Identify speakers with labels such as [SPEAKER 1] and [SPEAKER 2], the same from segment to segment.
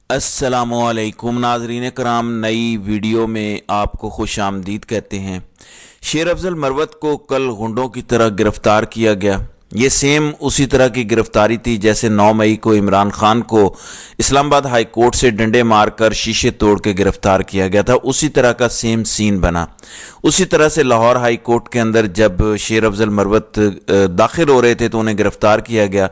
[SPEAKER 1] अस्सलामुअलैकुम नाजरीन कराम, नई वीडियो में आपको खुश आमदीद कहते हैं। शेर अफजल मरवत को कल गुंडों की तरह गिरफ्तार किया गया। ये सेम उसी तरह की गिरफ्तारी थी जैसे 9 मई को इमरान खान को इस्लामाबाद हाई कोर्ट से डंडे मारकर शीशे तोड़ के गिरफ्तार किया गया था। उसी तरह का सेम सीन बना। उसी तरह से लाहौर हाई कोर्ट के अंदर जब शेर अफजल मरवत दाखिल हो रहे थे तो उन्हें गिरफ्तार किया गया।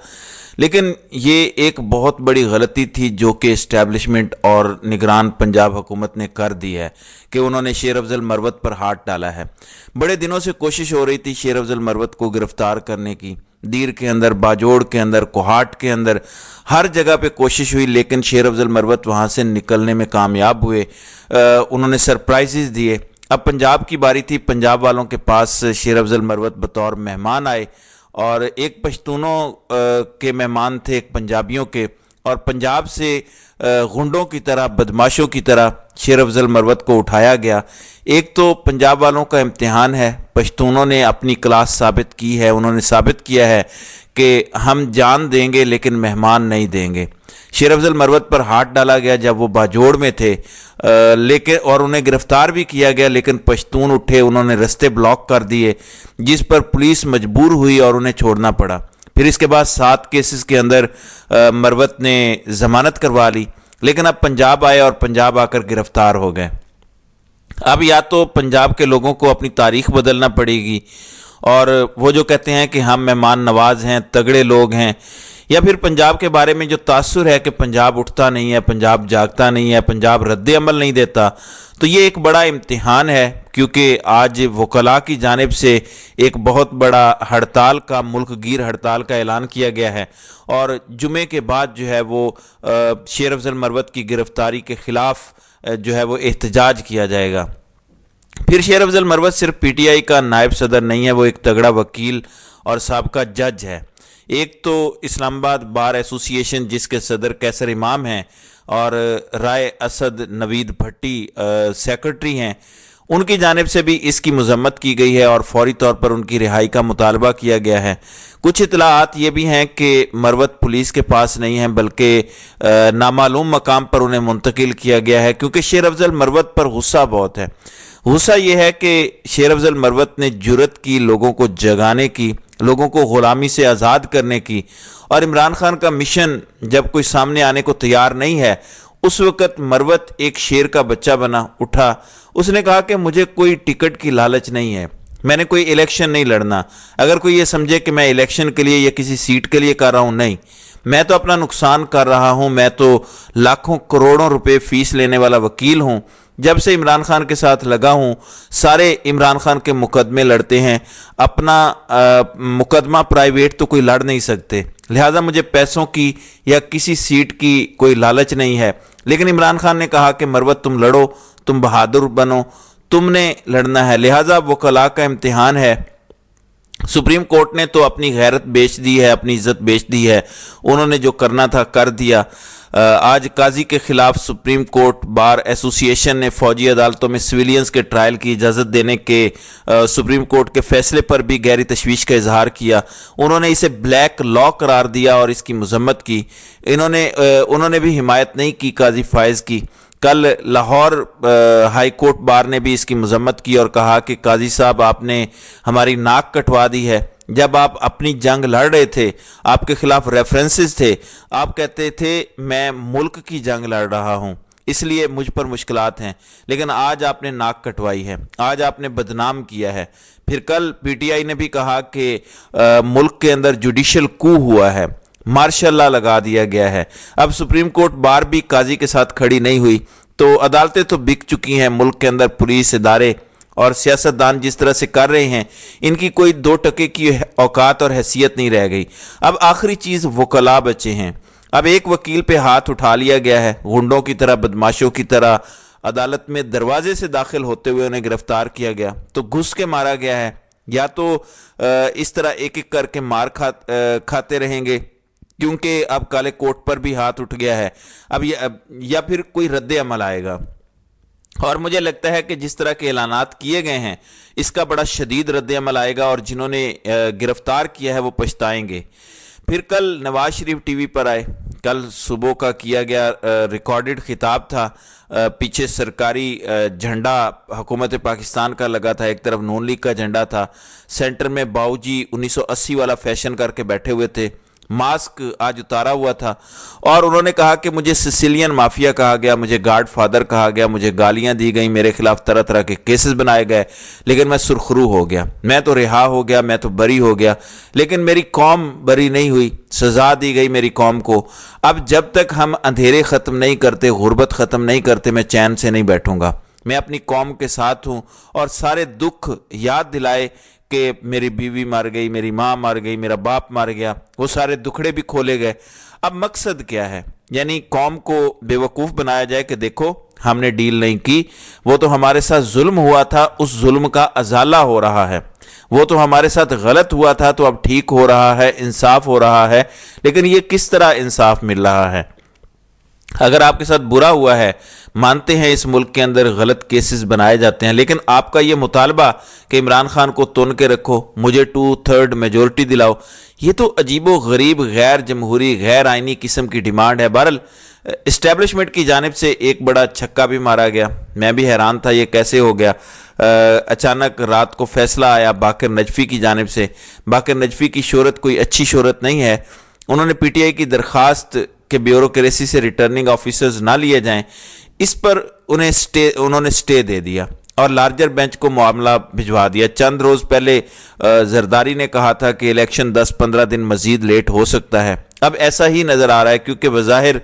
[SPEAKER 1] लेकिन ये एक बहुत बड़ी गलती थी जो कि इस्टेब्लिशमेंट और निगरान पंजाब हुकूमत ने कर दी है कि उन्होंने शेर अफजल मरवत पर हाथ डाला है। बड़े दिनों से कोशिश हो रही थी शेर अफजल मरवत को गिरफ्तार करने की। दीर के अंदर, बाजोड़ के अंदर, कोहाट के अंदर, हर जगह पे कोशिश हुई, लेकिन शेर अफजल मरवत वहाँ से निकलने में कामयाब हुए। उन्होंने सरप्राइजेस दिए। अब पंजाब की बारी थी। पंजाब वालों के पास शेर अफजल मरवत बतौर मेहमान आए और एक पश्तूनों के मेहमान थे, एक पंजाबियों के, और पंजाब से गुंडों की तरह, बदमाशों की तरह शेर अफजल मरवत को उठाया गया। एक तो पंजाब वालों का इम्तिहान है। पश्तूनों ने अपनी क्लास साबित की है। उन्होंने साबित किया है कि हम जान देंगे लेकिन मेहमान नहीं देंगे। शेर अफजल मरवत पर हाथ डाला गया जब वो बाजोड़ में थे, लेकिन और उन्हें गिरफ्तार भी किया गया, लेकिन पश्तून उठे, उन्होंने रास्ते ब्लॉक कर दिए, जिस पर पुलिस मजबूर हुई और उन्हें छोड़ना पड़ा। फिर इसके बाद 7 केसेस के अंदर मरवत ने जमानत करवा ली, लेकिन अब पंजाब आए और पंजाब आकर गिरफ्तार हो गए। अब या तो पंजाब के लोगों को अपनी तारीख बदलना पड़ेगी और वो जो कहते हैं कि हम मेहमान नवाज हैं, तगड़े लोग हैं, या फिर पंजाब के बारे में जो तासुर है कि पंजाब उठता नहीं है, पंजाब जागता नहीं है, पंजाब रद्द अमल नहीं देता। तो ये एक बड़ा इम्तिहान है, क्योंकि आज वकला की जानिब से एक बहुत बड़ा हड़ताल का, मुल्क गिर हड़ताल का ऐलान किया गया है और जुमे के बाद जो है वो शेर अफजल मरवत की गिरफ्तारी के ख़िलाफ़ जो है वो एहतजाज किया जाएगा। फिर शेर अफजल मरवत सिर्फ पीटीआई का नायब सदर नहीं है, वो एक तगड़ा वकील और साबका जज है। एक तो इस्लामाबाद बार एसोसिएशन जिसके सदर कैसर इमाम हैं और राय असद नवीद भट्टी सेक्रेटरी हैं, उनकी जानिब से भी इसकी मजम्मत की गई है और फौरी तौर पर उनकी रिहाई का मुतालबा किया गया है। कुछ इतलाआत ये भी हैं कि मरवत पुलिस के पास नहीं है, बल्कि नामालूम मकाम पर उन्हें मुंतकिल किया गया है, क्योंकि शेर अफजल मरवत पर गुस्सा बहुत है। गुस्सा ये है कि शेर अफजल मरवत ने जुर्रत की लोगों को जगाने की, लोगों को ग़ुलामी से आज़ाद करने की, और इमरान खान का मिशन जब कोई सामने आने को तैयार नहीं है, उस वक़्त मरवत एक शेर का बच्चा बना उठा। उसने कहा कि मुझे कोई टिकट की लालच नहीं है, मैंने कोई इलेक्शन नहीं लड़ना। अगर कोई ये समझे कि मैं इलेक्शन के लिए या किसी सीट के लिए कर रहा हूँ, नहीं, मैं तो अपना नुकसान कर रहा हूँ। मैं तो लाखों करोड़ों रुपए फीस लेने वाला वकील हूँ। जब से इमरान खान के साथ लगा हूँ, सारे इमरान खान के मुकदमे लड़ते हैं। अपना मुकदमा प्राइवेट तो कोई लड़ नहीं सकते, लिहाजा मुझे पैसों की या किसी सीट की कोई लालच नहीं है। लेकिन इमरान खान ने कहा कि मरवत तुम लड़ो, तुम बहादुर बनो, तुमने लड़ना है। लिहाजा वकला का इम्तिहान है। सुप्रीम कोर्ट ने तो अपनी गैरत बेच दी है, अपनी इज्जत बेच दी है। उन्होंने जो करना था कर दिया। आज काजी के खिलाफ सुप्रीम कोर्ट बार एसोसिएशन ने फौजी अदालतों में सिविलियंस के ट्रायल की इजाज़त देने के सुप्रीम कोर्ट के फैसले पर भी गहरी तशवीश का इजहार किया। उन्होंने इसे ब्लैक लॉ करार दिया और इसकी मजम्मत की। उन्होंने भी हिमायत नहीं की काजी फायज़ की। कल लाहौर हाई कोर्ट बार ने भी इसकी मजम्मत की और कहा कि काजी साहब, आपने हमारी नाक कटवा दी है। जब आप अपनी जंग लड़ रहे थे, आपके खिलाफ रेफरेंसेस थे, आप कहते थे मैं मुल्क की जंग लड़ रहा हूं, इसलिए मुझ पर मुश्किलात हैं, लेकिन आज आपने नाक कटवाई है, आज आपने बदनाम किया है। फिर कल पीटीआई ने भी कहा कि मुल्क के अंदर जुडिशल कू हुआ है, मार्शल लॉ लगा दिया गया है। अब सुप्रीम कोर्ट बार भी काजी के साथ खड़ी नहीं हुई, तो अदालतें तो बिक चुकी हैं। मुल्क के अंदर पुलिस इदारे और सियासतदान जिस तरह से कर रहे हैं, इनकी कोई 2 टके की औकात और हैसियत नहीं रह गई। अब आखिरी चीज़ वकला बचे हैं। अब एक वकील पे हाथ उठा लिया गया है, गुंडों की तरह, बदमाशों की तरह अदालत में दरवाजे से दाखिल होते हुए उन्हें गिरफ्तार किया गया, तो घुस के मारा गया है, या तो इस तरह एक एक करके मार खाते रहेंगे, क्योंकि अब काले कोर्ट पर भी हाथ उठ गया है। अब या फिर कोई रद्द अमल आएगा। और मुझे लगता है कि जिस तरह के ऐलानात किए गए हैं, इसका बड़ा शदीद रद्द अमल आएगा और जिन्होंने गिरफ्तार किया है वो पछताएंगे। फिर कल नवाज शरीफ टीवी पर आए, کل صبح کا کیا گیا ریکارڈڈ خطاب تھا، پیچھے سرکاری جھنڈا حکومت پاکستان کا لگا تھا، ایک طرف نون لیگ کا جھنڈا تھا، سینٹر میں باؤ جی 1980 والا فیشن کر کے بیٹھے ہوئے تھے، ماسک آج اتارا ہوا تھا، اور انہوں نے کہا کہ مجھے سسیلین مافیا کہا گیا، مجھے گاڈ فادر کہا گیا، مجھے گالیاں دی گئیں، میرے خلاف طرح طرح کے کیسز بنائے گئے، لیکن میں سرخرو ہو گیا، میں تو رہا ہو گیا، میں تو بری ہو گیا، لیکن میری قوم بری نہیں ہوئی، سزا دی گئی میری قوم کو۔ اب جب تک ہم اندھیرے ختم نہیں کرتے، غربت ختم نہیں کرتے، میں چین سے نہیں بیٹھوں گا۔ میں اپنی قوم کے ساتھ ہوں، اور سارے دکھ یاد دلائے کہ میری بیوی مر گئی، میری ماں مر گئی، میرا باپ مر گیا، وہ سارے دکھڑے بھی کھولے گئے۔ اب مقصد کیا ہے؟ یعنی قوم کو بے وقوف بنایا جائے کہ دیکھو ہم نے ڈیل نہیں کی، وہ تو ہمارے ساتھ ظلم ہوا تھا، اس ظلم کا ازالہ ہو رہا ہے، وہ تو ہمارے ساتھ غلط ہوا تھا تو اب ٹھیک ہو رہا ہے، انصاف ہو رہا ہے۔ لیکن یہ کس طرح انصاف مل رہا ہے؟ اگر آپ کے ساتھ برا ہوا ہے، مانتے ہیں اس ملک کے اندر غلط کیسز بنائے جاتے ہیں، لیکن آپ کا یہ مطالبہ کہ عمران خان کو تن کے رکھو، مجھے 2/3 میجورٹی دلاؤ، یہ تو عجیب و غریب، غیر جمہوری، غیر آئینی قسم کی ڈیمانڈ ہے۔ بہرحال اسٹیبلشمنٹ کی جانب سے ایک بڑا چھکا بھی مارا گیا، میں بھی حیران تھا یہ کیسے ہو گیا۔ اچانک رات کو فیصلہ آیا باقر نجفی کی جانب سے۔ باقر نجفی کی شہرت کوئی اچھی شہرت نہیں ہے، انہوں نے پی ٹی آئی کی درخواست کہ بیوروکریسی سے ریٹرننگ آفیسرز نہ لیے جائیں، اس پر انہوں نے سٹے دے دیا اور لارجر بینچ کو معاملہ بھجوا دیا۔ چند روز پہلے زرداری نے کہا تھا کہ الیکشن 10-15 دن مزید لیٹ ہو سکتا ہے، اب ایسا ہی نظر آ رہا ہے، کیونکہ بظاہر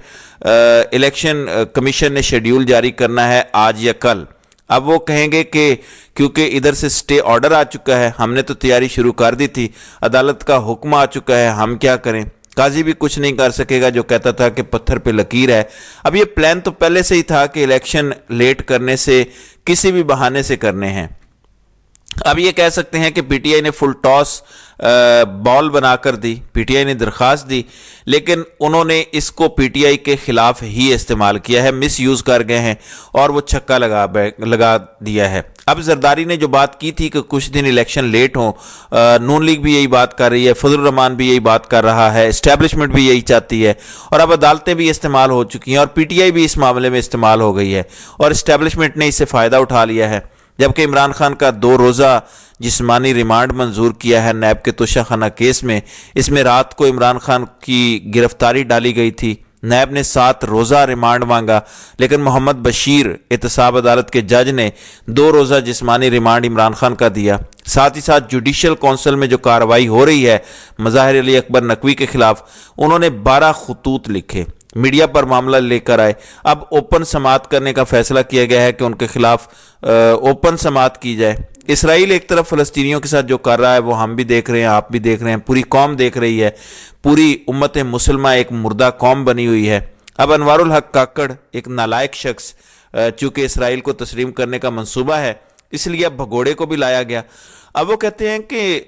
[SPEAKER 1] الیکشن کمیشن نے شیڈیول جاری کرنا ہے آج یا کل۔ اب وہ کہیں گے کہ کیونکہ ادھر سے سٹے آرڈر آ چکا ہے، ہم نے تو تیاری شروع کر دی تھی، عدالت کا حکم آ چکا ہے، ہم کیا کریں؟ قاضی بھی کچھ نہیں کر سکے گا جو کہتا تھا کہ پتھر پہ لکیر ہے۔ اب یہ پلان تو پہلے سے ہی تھا کہ الیکشن لیٹ کرنے سے کسی بھی بہانے سے کرنے ہیں۔ اب یہ کہہ سکتے ہیں کہ پی ٹی آئی نے فل ٹاس بال بنا کر دی، پی ٹی آئی نے درخواست دی، لیکن انہوں نے اس کو پی ٹی آئی کے خلاف ہی استعمال کیا ہے، مس یوز کر گئے ہیں اور وہ چھکا لگا دیا ہے۔ اب زرداری نے جو بات کی تھی کہ کچھ دن الیکشن لیٹ ہوں، نون لیگ بھی یہی بات کر رہی ہے، فضل الرحمان بھی یہی بات کر رہا ہے، اسٹیبلشمنٹ بھی یہی چاہتی ہے، اور اب عدالتیں بھی استعمال ہو چکی ہیں اور پی ٹی آئی بھی اس معاملے میں استعمال ہو گئی ہے، اور اسٹیبلشمنٹ نے اس سے فائدہ اٹھا لیا ہے۔ جبکہ عمران خان کا 2 روزہ جسمانی ریمانڈ منظور کیا ہے نیب کے توشہ خانہ کیس میں، اس میں رات کو عمران خان کی گرفتاری ڈالی گئی تھی، نیب نے 7 روزہ ریمانڈ مانگا، لیکن محمد بشیر احتساب عدالت کے جج نے 2 روزہ جسمانی ریمانڈ عمران خان کا دیا۔ ساتھ ہی ساتھ جوڈیشل کونسل میں جو کارروائی ہو رہی ہے مظاہر علی اکبر نقوی کے خلاف، انہوں نے 12 خطوط لکھے، میڈیا پر معاملہ لے کر آئے۔ اب اوپن سماعت کرنے کا فیصلہ کیا گیا ہے کہ ان کے خلاف اوپن سماعت کی جائے۔ اسرائیل ایک طرف فلسطینیوں کے ساتھ جو کر رہا ہے وہ ہم بھی دیکھ رہے ہیں، آپ بھی دیکھ رہے ہیں، پوری قوم دیکھ رہی ہے، پوری امت مسلمہ ایک مردہ قوم بنی ہوئی ہے۔ اب انوار الحق کاکڑ ایک نالائق شخص، چونکہ اسرائیل کو تسلیم کرنے کا منصوبہ ہے اس لیے اب بھگوڑے کو بھی لایا گیا۔ اب وہ کہتے ہیں کہ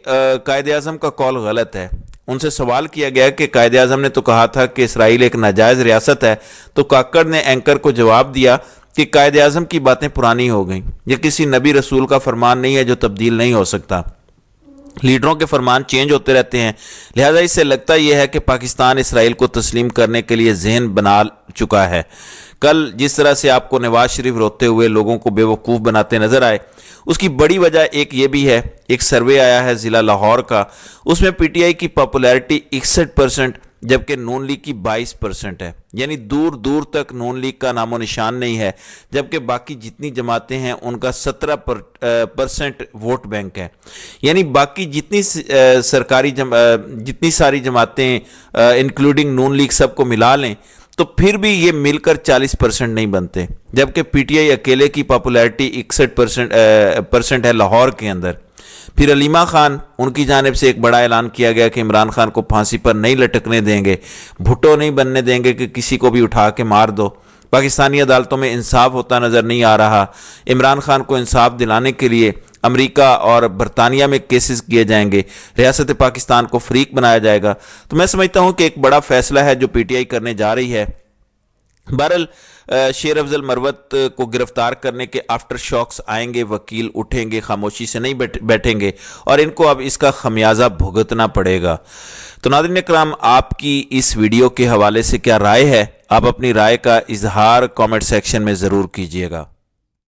[SPEAKER 1] قائد اعظم کا قول غلط ہے۔ ان سے سوال کیا گیا کہ قائد اعظم نے تو کہا تھا کہ اسرائیل ایک ناجائز ریاست ہے، تو کاکڑ نے اینکر کو جواب دیا کہ قائد اعظم کی باتیں پرانی ہو گئیں، یہ کسی نبی رسول کا فرمان نہیں ہے جو تبدیل نہیں ہو سکتا، لیڈروں کے فرمان چینج ہوتے رہتے ہیں، لہذا اس سے لگتا یہ ہے کہ پاکستان اسرائیل کو تسلیم کرنے کے لیے ذہن بنا چکا ہے۔ کل جس طرح سے آپ کو نواز شریف روتے ہوئے لوگوں کو بے وقوف بناتے نظر آئے، اس کی بڑی وجہ ایک یہ بھی ہے، ایک سروے آیا ہے ضلع لاہور کا، اس میں پی ٹی آئی کی پاپولیرٹی 61%، جبکہ نون لیگ کی 22% ہے، یعنی دور دور تک نون لیگ کا نام و نشان نہیں ہے، جبکہ باقی جتنی جماعتیں ہیں ان کا 17% ووٹ بینک ہے، یعنی باقی جتنی ساری جماعتیں انکلوڈنگ نون لیگ سب کو ملا لیں تو پھر بھی یہ مل کر 40% نہیں بنتے، جبکہ پی ٹی آئی اکیلے کی پاپولیرٹی 61% ہے لاہور کے اندر۔ پھر علیمہ خان، ان کی جانب سے ایک بڑا اعلان کیا گیا کہ عمران خان کو پھانسی پر نہیں لٹکنے دیں گے، بھٹو نہیں بننے دیں گے کہ کسی کو بھی اٹھا کے مار دو۔ پاکستانی عدالتوں میں انصاف ہوتا نظر نہیں آ رہا، عمران خان کو انصاف دلانے کے لیے امریکہ اور برطانیہ میں کیسز کیے جائیں گے، ریاست پاکستان کو فریق بنایا جائے گا۔ تو میں سمجھتا ہوں کہ ایک بڑا فیصلہ ہے جو پی ٹی آئی کرنے جا رہی ہے، बहरहाल शेर अफजल मरवत को गिरफ्तार करने के आफ्टर शॉक्स आएंगे, वकील उठेंगे, खामोशी से नहीं बैठेंगे और इनको अब इसका खमियाजा भुगतना पड़ेगा। तो नाज़रीन इकराम, आपकी इस वीडियो के हवाले से क्या राय है? आप अपनी राय का इजहार कमेंट सेक्शन में ज़रूर कीजिएगा।